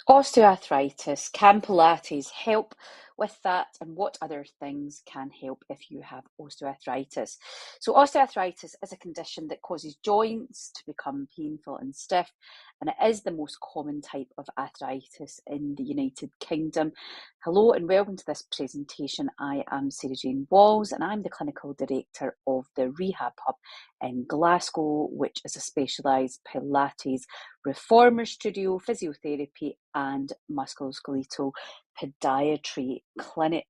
Osteoarthritis, can Pilates help with that? And what other things can help if you have osteoarthritis? So, osteoarthritis is a condition that causes joints to become painful and stiff, and it is the most common type of arthritis in the United Kingdom. Hello, and welcome to this presentation. I am Sarah Jane Walls, and I'm the Clinical Director of the Rehab Hub in Glasgow, which is a specialised Pilates reformer studio, physiotherapy and musculoskeletal podiatry clinic.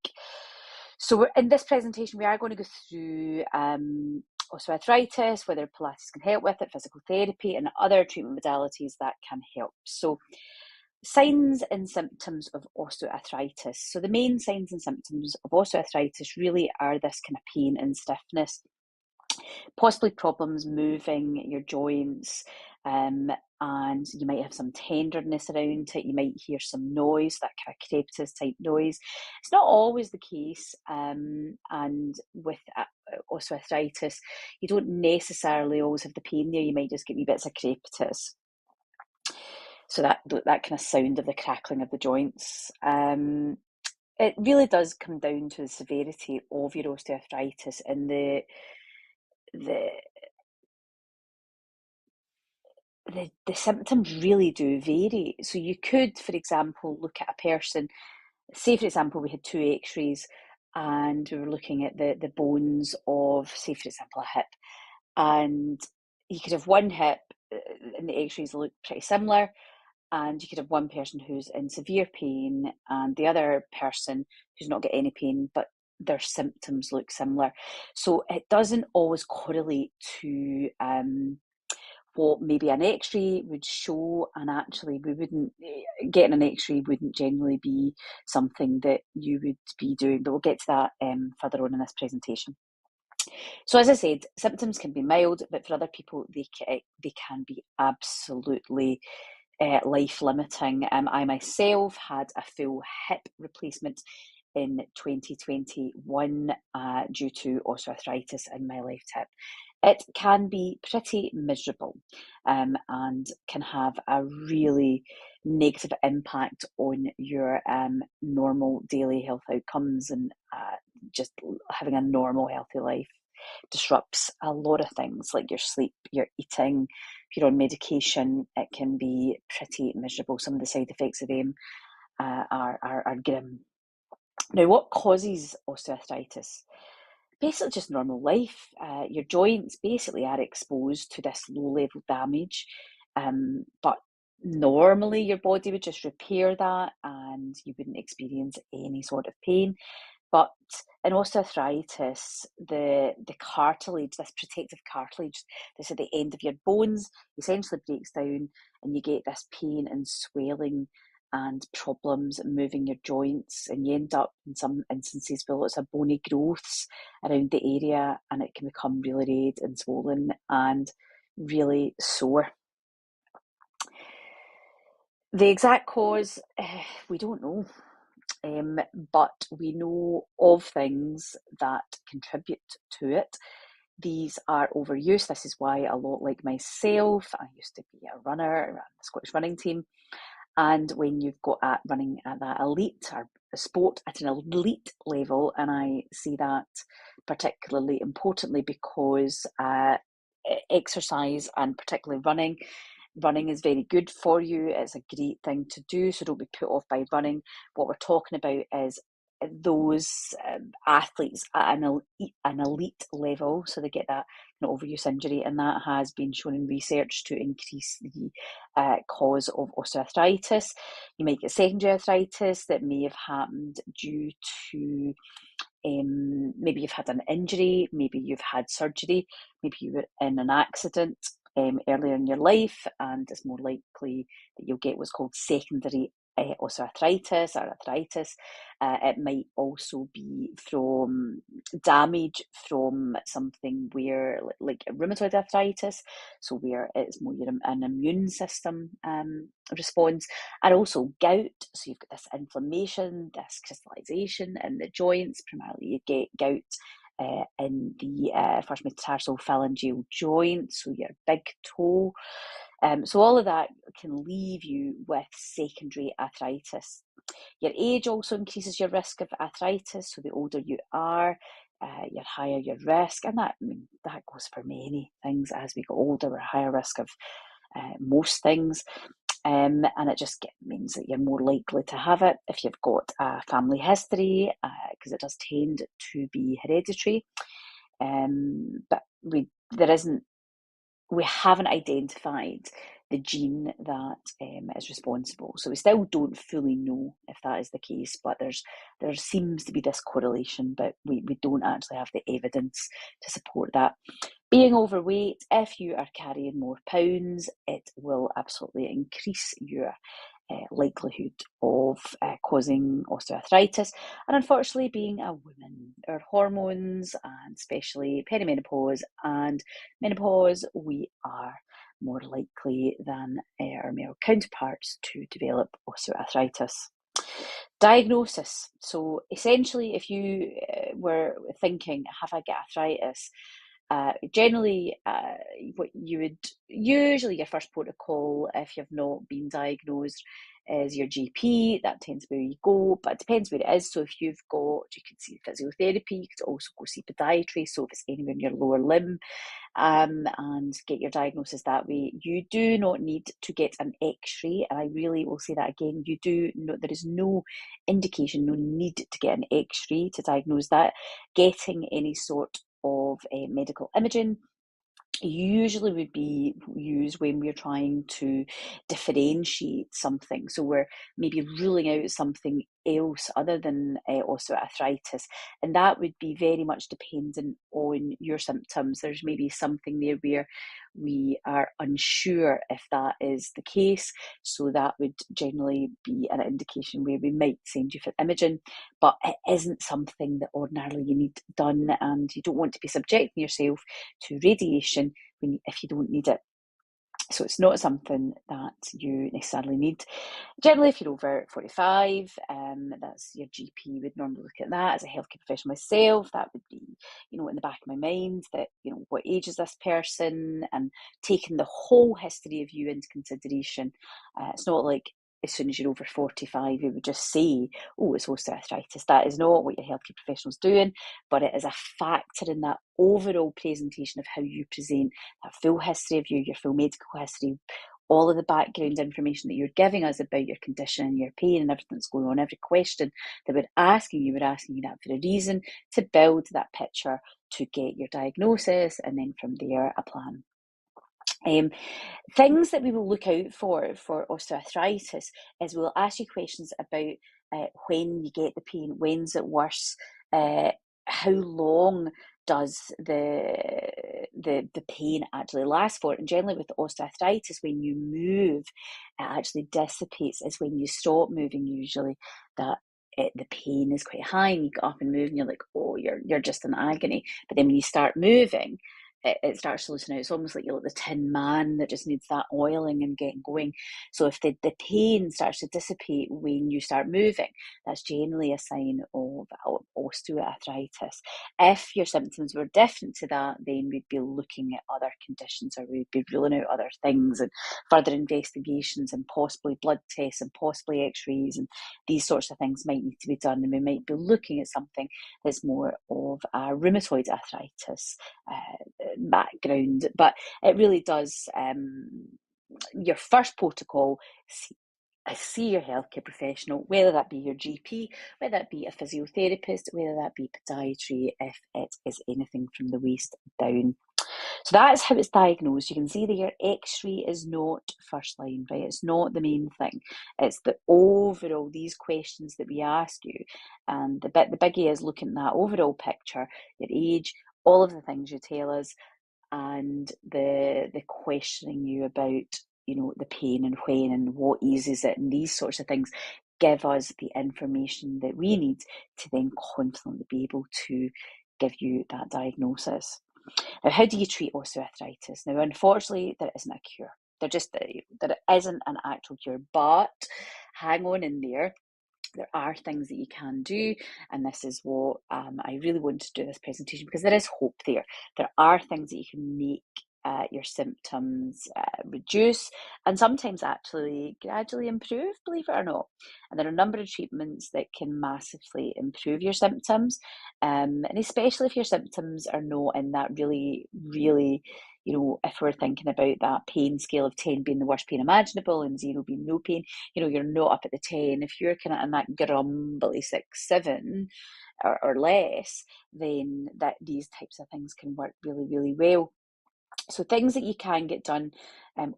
So in this presentation, we are going to go through osteoarthritis, whether Pilates can help with it, physical therapy and other treatment modalities that can help. So signs and symptoms of osteoarthritis. So the main signs and symptoms of osteoarthritis really are this kind of pain and stiffness, possibly problems moving your joints, and you might have some tenderness around it. You might hear some noise, that kind of crepitus type noise. It's not always the case, and with osteoarthritis, you don't necessarily always have the pain there. You might just get wee bits of crepitus. So that kind of sound of the crackling of the joints. It really does come down to the severity of your osteoarthritis and the symptoms really do vary. So you could, for example, look at a person, say, for example, we had two x-rays and we were looking at the bones of, say, for example, a hip. And you could have one hip and the x-rays look pretty similar, and you could have one person who's in severe pain and the other person who's not got any pain, but their symptoms look similar. So it doesn't always correlate to what maybe an x-ray would show, and actually we wouldn't, getting an x-ray wouldn't generally be something that you would be doing, but we'll get to that further on in this presentation. So as I said, symptoms can be mild, but for other people they can be absolutely life-limiting. I myself had a full hip replacement in 2021 due to osteoarthritis in my left hip. It can be pretty miserable and can have a really negative impact on your normal daily health outcomes, and just having a normal healthy life disrupts a lot of things like your sleep, your eating. If you're on medication, it can be pretty miserable. Some of the side effects of them are grim. Now, what causes osteoarthritis? Basically just normal life. Your joints basically are exposed to this low level damage, but normally your body would just repair that and you wouldn't experience any sort of pain. But in osteoarthritis, the cartilage, this protective cartilage that's at the end of your bones, essentially breaks down, and you get this pain and swelling and problems moving your joints, and you end up in some instances with lots of bony growths around the area, and it can become really red and swollen and really sore. The exact cause, we don't know. But we know of things that contribute to it. These are overuse. This is why a lot like myself, I used to be a runner, I ran the Scottish running team. And when you've got at running at that elite or a sport at an elite level, and I see that particularly importantly because exercise, and particularly running is very good for you. It's a great thing to do, so don't be put off by running. What we're talking about is those athletes at an elite level, so they get that overuse injury, and that has been shown in research to increase the cause of osteoarthritis. You might get secondary arthritis that may have happened due to maybe you've had an injury, maybe you've had surgery, maybe you were in an accident earlier in your life, and it's more likely that you'll get what's called secondary osteoarthritis or arthritis. It might also be from damage from something where, like rheumatoid arthritis, so where it's more an immune system response, and also gout. So you've got this inflammation, this crystallization in the joints. Primarily, you get gout in the first metatarsophalangeal joint, so your big toe. So all of that can leave you with secondary arthritis. Your age also increases your risk of arthritis, so the older you are, your higher your risk, and that goes for many things. As we get older, we're higher risk of most things. And it just means that you're more likely to have it if you've got a family history, because it does tend to be hereditary. But we haven't identified the gene that is responsible. So we still don't fully know if that is the case, but there seems to be this correlation, but we don't actually have the evidence to support that. Being overweight, if you are carrying more pounds, it will absolutely increase your likelihood of causing osteoarthritis. And unfortunately, being a woman, our hormones, and especially perimenopause and menopause, we are more likely than our male counterparts to develop osteoarthritis. Diagnosis. So essentially, if you were thinking, have I got arthritis? Generally, what you would usually your first protocol, if you've not been diagnosed, is your GP. That tends to be where you go, but it depends where it is. So if you've got, you could see physiotherapy, you could also go see podiatry. So if it's anywhere in your lower limb, and get your diagnosis that way. You do not need to get an X-ray, and I really will say that again. There is no indication, no need to get an X-ray to diagnose that. Getting any sort of medical imaging usually would be used when we're trying to differentiate something. So we're maybe ruling out something else other than osteoarthritis, and that would be very much dependent on your symptoms. There's maybe something there where we are unsure if that is the case, so that would generally be an indication where we might send you for imaging, but it isn't something that ordinarily you need done, and you don't want to be subjecting yourself to radiation if you don't need it. So it's not something that you necessarily need. Generally, if you're over 45, that's your GP would normally look at that. As a healthcare professional myself, that would be, in the back of my mind that, what age is this person, and taking the whole history of you into consideration. It's not like as soon as you're over 45, you would just say, oh, it's osteoarthritis. That is not what your healthcare professional's doing, but it is a factor in that overall presentation of how you present, that full history of you, your full medical history, all of the background information that you're giving us about your condition, your pain, and everything that's going on. Every question that we're asking you that for a reason, to build that picture, to get your diagnosis, and then from there, a plan. Things that we will look out for osteoarthritis is we'll ask you questions about when you get the pain, when's it worse, how long does the pain actually last for? And generally with osteoarthritis, when you move, it actually dissipates. It's when you stop moving usually that the pain is quite high, and you get up and move and you're like, oh, you're just in agony. But then when you start moving, it starts to loosen out. It's almost like you're like the Tin Man that just needs that oiling and getting going. So if the pain starts to dissipate when you start moving, that's generally a sign of osteoarthritis. If your symptoms were different to that, then we'd be looking at other conditions, or we'd be ruling out other things and further investigations, and possibly blood tests and possibly x-rays, and these sorts of things might need to be done, and we might be looking at something that's more of a rheumatoid arthritis background. But it really does, your first protocol, see your healthcare professional, whether that be your GP, whether that be a physiotherapist, whether that be podiatry, if it is anything from the waist down. So that's how it's diagnosed. You can see that your x-ray is not first line, right? It's not the main thing. It's the overall, these questions that we ask you. And the biggie is looking at that overall picture, your age, all of the things you tell us, and the questioning you about, the pain and when and what eases it, and these sorts of things give us the information that we need to then confidently be able to give you that diagnosis. Now, how do you treat osteoarthritis? Now, unfortunately, there isn't a cure. There isn't an actual cure, but hang on in there. there are things that you can do, and this is what I really want to do this presentation, because there is hope there. There are things that you can make your symptoms reduce, and sometimes actually gradually improve, believe it or not. And there are a number of treatments that can massively improve your symptoms, and especially if your symptoms are not in that really, really, if we're thinking about that pain scale of 10 being the worst pain imaginable and 0 being no pain, you're not up at the 10. If you're kind of in that grumbly 6, 7 or less, then these types of things can work really, really well. So things that you can get done,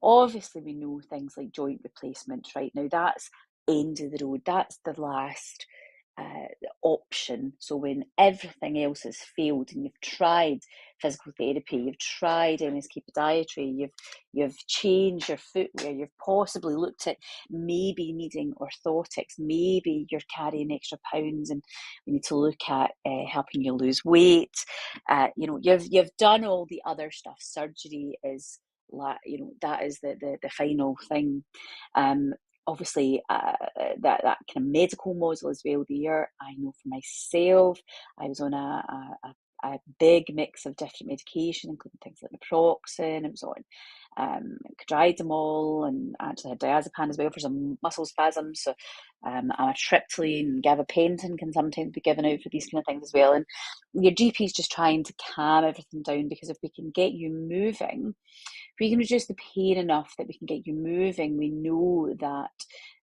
obviously we know things like joint replacement right now. That's end of the road. That's the last option. So when everything else has failed and you've tried physical therapy, you've tried MSK Podiatry, you've changed your footwear, you've possibly looked at maybe needing orthotics, maybe you're carrying extra pounds and we need to look at helping you lose weight. You've done all the other stuff. Surgery is that is the final thing. Obviously, that kind of medical model as well there. I know for myself, I was on a big mix of different medication, including things like naproxen. I was on Codridamol, and actually had diazepam as well for some muscle spasms. So amitriptyline and gabapentin can sometimes be given out for these kind of things as well. And your GP is just trying to calm everything down, because if we can get you moving, if we can reduce the pain enough that we can get you moving, we know that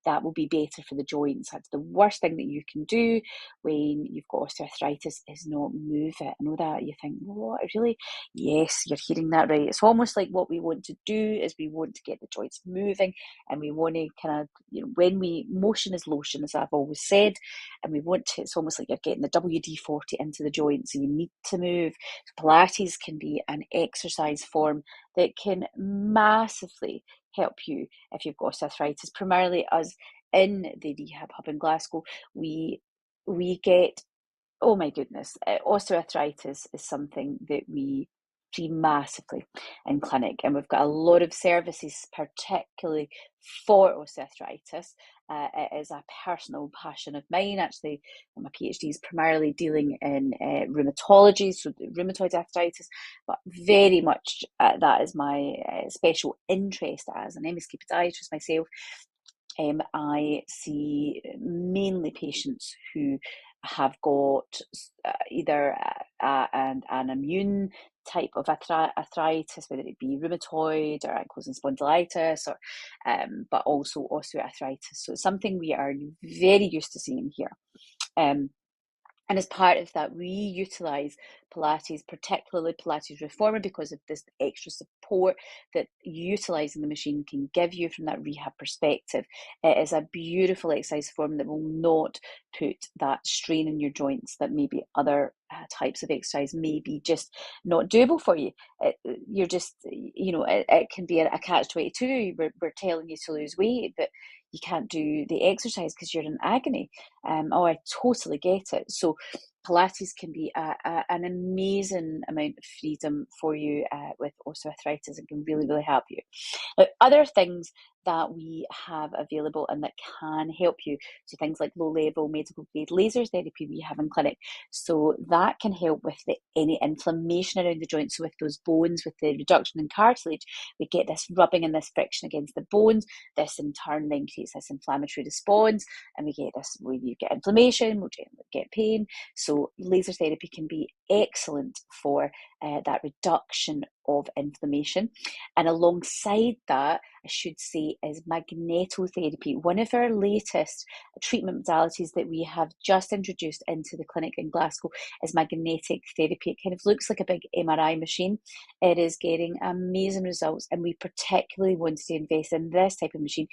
that will be better for the joints. That's the worst thing that you can do when you've got osteoarthritis, is not move it. I know that you think, what, really? Yes, you're hearing that right. It's almost like what we want to do is we want to get the joints moving, and we want to kind of, motion is lotion, as I've always said, and we want to, it's almost like you're getting the WD-40 into the joint, so you need to move. So Pilates can be an exercise form that can massively help you if you've got osteoarthritis. Primarily us in the rehab hub in Glasgow, we get, oh my goodness, osteoarthritis is something that we see massively in clinic, and we've got a lot of services particularly for osteoarthritis. It is a personal passion of mine. Actually, my PhD is primarily dealing in rheumatology, so rheumatoid arthritis, but very much that is my special interest as an MSK podiatrist myself. I see mainly patients who have got either an immune type of arthritis, whether it be rheumatoid or ankylosing spondylitis, or but also osteoarthritis. So it's something we are very used to seeing here. And as part of that, we utilise Pilates, particularly Pilates Reformer, because of this extra support that utilising the machine can give you from that rehab perspective. It is a beautiful exercise form that will not put that strain in your joints that maybe other types of exercise may be just not doable for you. You're just, it can be a catch-22. We're telling you to lose weight, but you can't do the exercise because you're in agony. I totally get it. So Pilates can be an amazing amount of freedom for you with osteoarthritis, and can really, really help you. Now, other things that we have available and that can help you, so things like low-level medical grade laser therapy we have in clinic. So that can help with any inflammation around the joints. So with those bones, with the reduction in cartilage, we get this rubbing and this friction against the bones. This in turn then creates this inflammatory response, and we get this where you get inflammation, we'll get pain. So laser therapy can be excellent for that reduction of inflammation. And alongside that, I should say, is magnetotherapy. One of our latest treatment modalities that we have just introduced into the clinic in Glasgow is magnetic therapy. It kind of looks like a big MRI machine. It is getting amazing results, and we particularly wanted to invest in this type of machine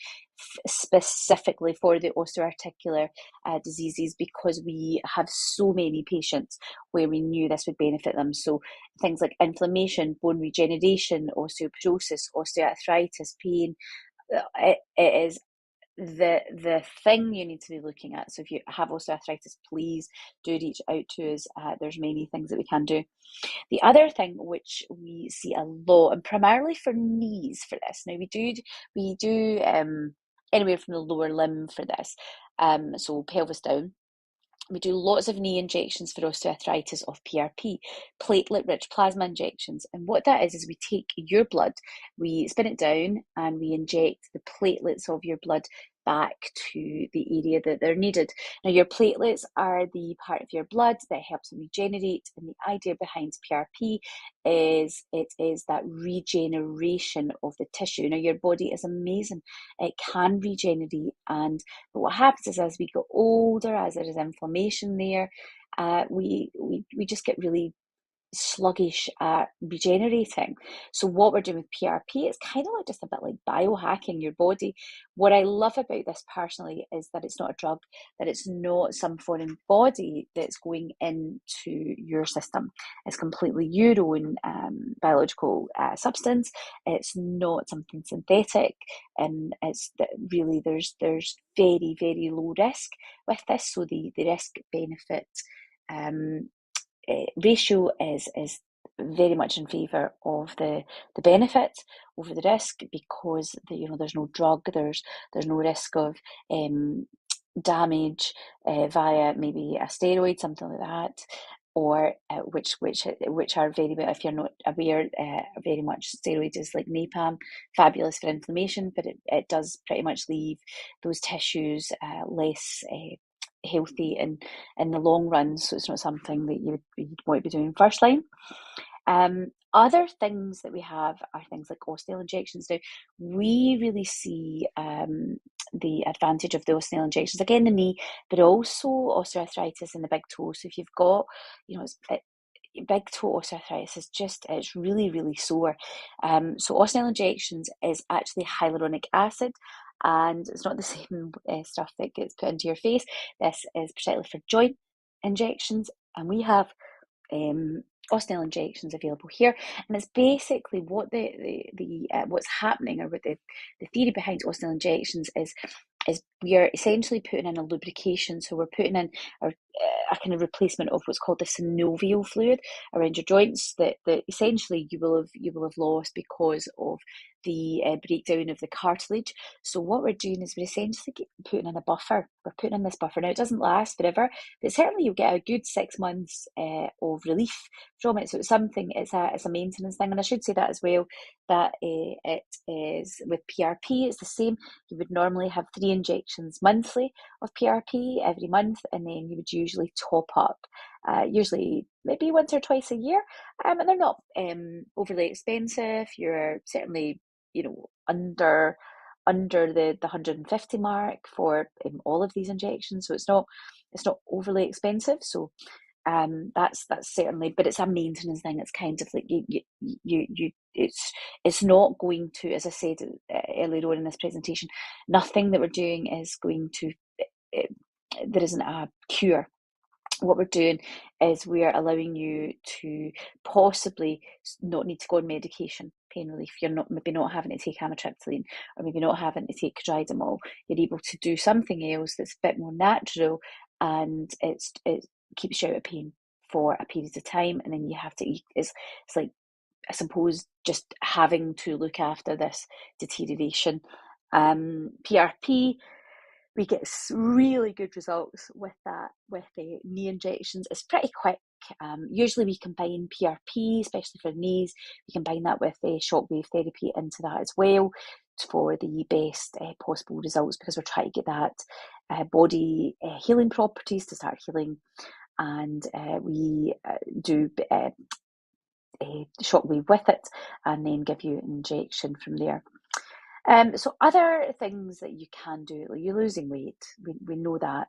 specifically for the osteoarticular diseases, because we have so many patients where we knew this would benefit them. So things like inflammation, bone regeneration, osteoporosis, osteoarthritis, pain, it is the thing you need to be looking at. So if you have osteoarthritis, please do reach out to us. There's many things that we can do. The other thing which we see a lot, and primarily for knees for this, now we do anywhere from the lower limb for this. So pelvis down. We do lots of knee injections for osteoarthritis of PRP, platelet-rich plasma injections. And what that is we take your blood, we spin it down, and we inject the platelets of your blood back to the area that they're needed. Now, your platelets are the part of your blood that helps regenerate, and the idea behind PRP is it is that regeneration of the tissue. Now, your body is amazing. It can regenerate, but what happens is as we get older, as there is inflammation there, we just get really sluggish at regenerating. So what we're doing with PRP, it's kind of like just a bit like biohacking your body. What I love about this personally is that it's not a drug, that it's not some foreign body that's going into your system. It's completely your own biological substance. It's not something synthetic, and it's that really there's very, very low risk with this. So the risk benefit ratio is very much in favour of the benefit over the risk, because there's no drug, there's no risk of damage via maybe a steroid, something like that, or which are very, if you're not aware, very much steroids is like napalm, fabulous for inflammation, but it does pretty much leave those tissues less healthy in the long run, so it's not something that you'd want to be doing first line. Other things that we have are things like Ostinel injections. Now, we really see the advantage of the Ostinel injections, again, the knee, but also osteoarthritis in the big toe. So if you've got, big toe osteoarthritis it's really, really sore. So Ostinel injections is actually hyaluronic acid, and it's not the same stuff that gets put into your face. This is particularly for joint injections, and we have Ostinel injections available here, and it's basically what what's happening, or what the theory behind Ostinel injections is we are essentially putting in a lubrication. So we're putting in a kind of replacement of what's called the synovial fluid around your joints that essentially you will have lost because of the breakdown of the cartilage. So what we're doing is we're essentially putting in a buffer. We're putting in this buffer. Now, it doesn't last forever, but certainly you'll get a good 6 months of relief from it. So it's a maintenance thing. And I should say that as well, that it is with PRP, it's the same. You would normally have 3 injections monthly of PRP every month, and then you would usually top up, usually maybe once or twice a year. And they're not overly expensive. You're certainly, under the 150 mark for all of these injections. So it's not overly expensive. So that's certainly, but it's a maintenance thing. It's kind of like it's not going to, as I said earlier on in this presentation, nothing that we're doing is going to, there isn't a cure. What we're doing is we're allowing you to possibly not need to go on medication, pain relief. You're maybe not having to take amitriptyline, or maybe not having to take tridimol. You're able to do something else that's a bit more natural, and it keeps you out of pain for a period of time, and then you have to eat. It's like, I suppose, just having to look after this deterioration. PRP, we get really good results with that, with the knee injections. It's pretty quick. Usually we combine PRP, especially for knees, we combine that with shockwave therapy into that as well for the best possible results, because we're trying to get that body healing properties to start healing. And we do shockwave with it, and then give you an injection from there. So other things that you can do, like you're losing weight, we know that.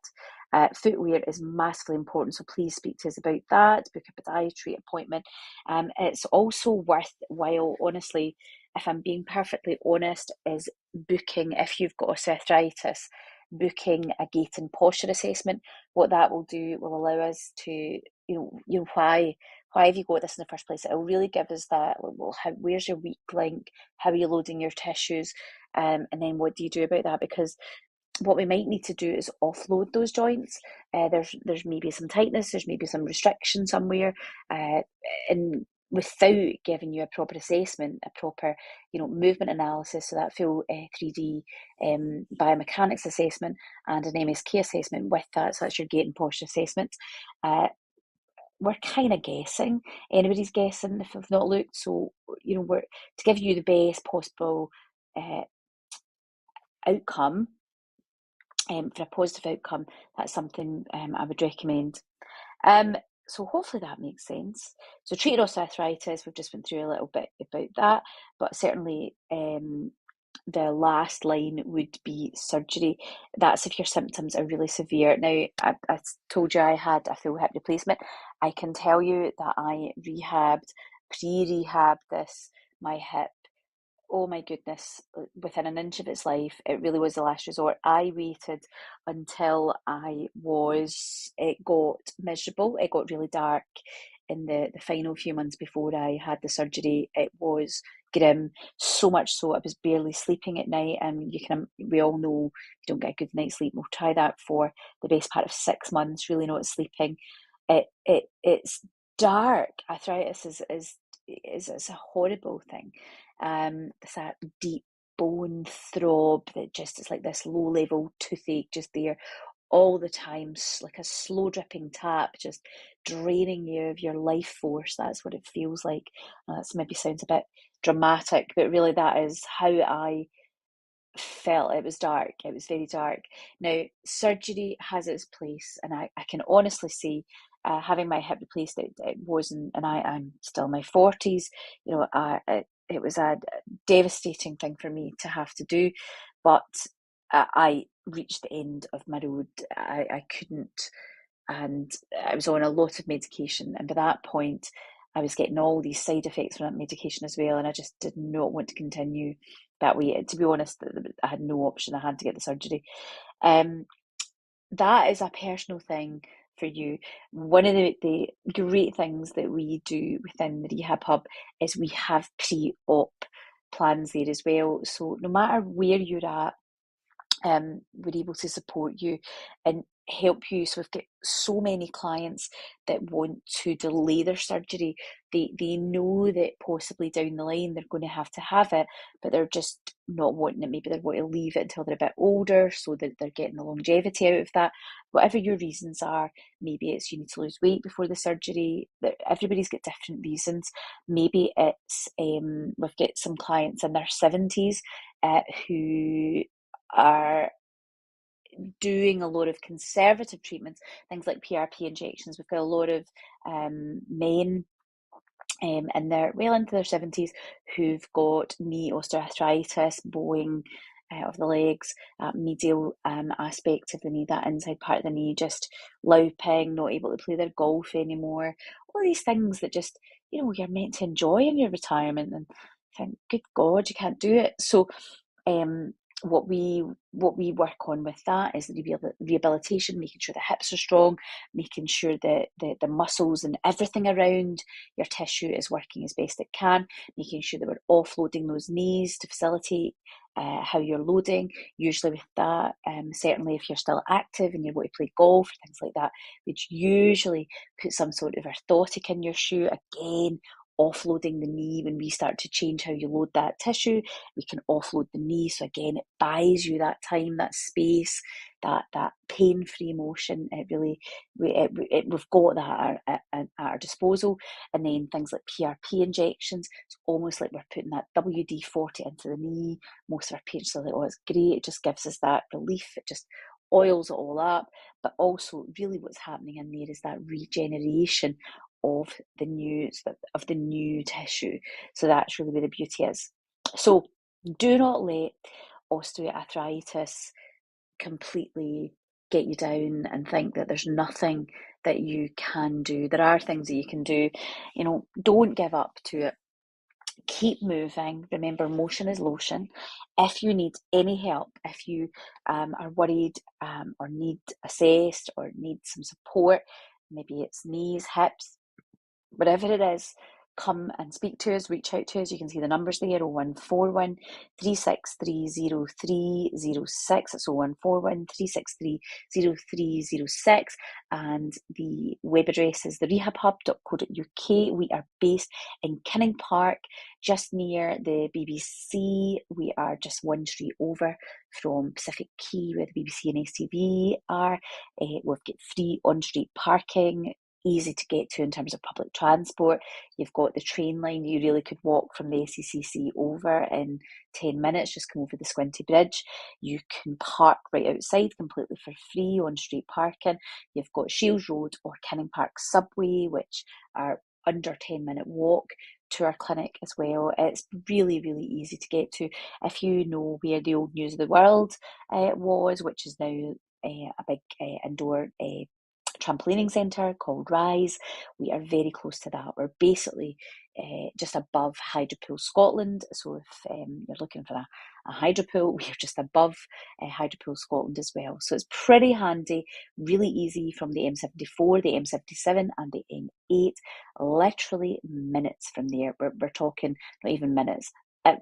Footwear is massively important, so please speak to us about that. Book a podiatry appointment. It's also worthwhile, honestly, if I'm being perfectly honest, is booking, if you've got osteoarthritis, booking a gait and posture assessment. What that will do will allow us to, why have you got this in the first place? It will really give us that, well, where's your weak link? How are you loading your tissues? And then what do you do about that? Because what we might need to do is offload those joints. There's maybe some tightness, there's maybe some restriction somewhere, and without giving you a proper assessment, a proper, movement analysis, so that full 3D biomechanics assessment and an MSK assessment with that, so that's your gait and posture assessment. We're kind of guessing. Anybody's guessing if they've not looked. So, we're to give you the best possible outcome, for a positive outcome, that's something I would recommend. So hopefully that makes sense. So treated osteoarthritis, we've just went through a little bit about that, but certainly the last line would be surgery. That's if your symptoms are really severe. Now, I told you I had a full hip replacement. I can tell you that I pre-rehabbed my hip. Oh my goodness, within an inch of its life. It really was the last resort. I waited until it got miserable. It got really dark in the final few months before I had the surgery. It was grim, so much so I was barely sleeping at night. And we all know you don't get a good night's sleep. We'll try that for the best part of 6 months, really not sleeping. It's dark. Arthritis is a horrible thing. It's that deep bone throb that just is like this low level toothache just there all the time, like a slow dripping tap, just draining you of your life force. That's what it feels like. That's maybe sounds a bit dramatic, but really that is how I felt. It was dark. It was very dark. Now, surgery has its place, and I can honestly say, having my hip replaced, it wasn't, and I'm still in my 40s. It was a devastating thing for me to have to do, but I reached the end of my road. I couldn't, and I was on a lot of medication, and by that point, I was getting all these side effects from that medication as well, and I just did not want to continue that way. To be honest, I had no option. I had to get the surgery. That is a personal thing for you. One of the great things that we do within the Rehab Hub is we have pre-op plans there as well. So no matter where you're at, we're able to support you and help you. So we've got so many clients that want to delay their surgery. They know that possibly down the line they're going to have it, but they're just not wanting it. Maybe they want to leave it until they're a bit older so that they're getting the longevity out of that. Whatever your reasons are, maybe it's you need to lose weight before the surgery. Everybody's got different reasons. Maybe it's we've got some clients in their 70s who are doing a lot of conservative treatments, things like PRP injections. We've got a lot of men in well into their 70s who've got knee osteoarthritis, bowing of the legs, medial aspect of the knee, that inside part of the knee, just louping, not able to play their golf anymore. All these things that just, you're meant to enjoy in your retirement, and think, good God, you can't do it. So what we work on with that is the rehabilitation, making sure the hips are strong, making sure that the muscles and everything around your tissue is working as best it can, making sure that we're offloading those knees to facilitate how you're loading. Usually with that, certainly if you're still active and you want to play golf or things like that, we'd usually put some sort of orthotic in your shoe, again offloading the knee. When we start to change how you load that tissue, we can offload the knee. So again, it buys you that time, that space, that pain-free motion. It really, we've got that at our disposal. And then things like PRP injections. It's almost like we're putting that WD-40 into the knee. Most of our patients are like, oh, it's great. It just gives us that relief. It just oils it all up. But also, really, what's happening in there is that regeneration of the new tissue. So that's really where the beauty is. So do not let osteoarthritis completely get you down and think that there's nothing that you can do. There are things that you can do. Don't give up to it. Keep moving. Remember, motion is lotion. If you need any help, if you are worried or need assessed or need some support, maybe it's knees, hips, whatever it is, come and speak to us, reach out to us. You can see the numbers there, 0141 363 0306. It's 0141 363 0306. And the web address is therehabhub.co.uk. We are based in Kinning Park, just near the BBC. We are just one street over from Pacific Quay, where the BBC and STV are. We've got free on-street parking, easy to get to in terms of public transport. You've got the train line. You really could walk from the SECC over in 10 minutes, just come over the Squinty Bridge. You can park right outside completely for free on street parking. You've got Shields Road or Kinning Park Subway, which are under 10-minute walk to our clinic as well. It's really, really easy to get to. If you know where the old News of the World was, which is now a big indoor trampolining centre called Rise, we are very close to that. We're basically just above Hydropool Scotland. So if you're looking for a hydropool, we're just above Hydropool Scotland as well. So it's pretty handy, really easy from the M74, the M77 and the M8, literally minutes from there. We're talking not even minutes.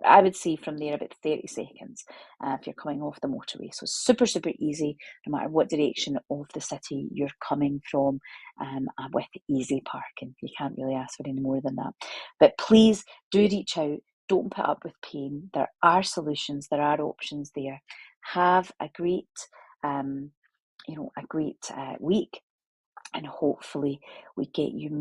I would say from there about 30 seconds if you're coming off the motorway. So super, super easy, no matter what direction of the city you're coming from, with easy parking. You can't really ask for any more than that. But please do reach out. Don't put up with pain. There are solutions. There are options there. Have a great, a great week, and hopefully we get you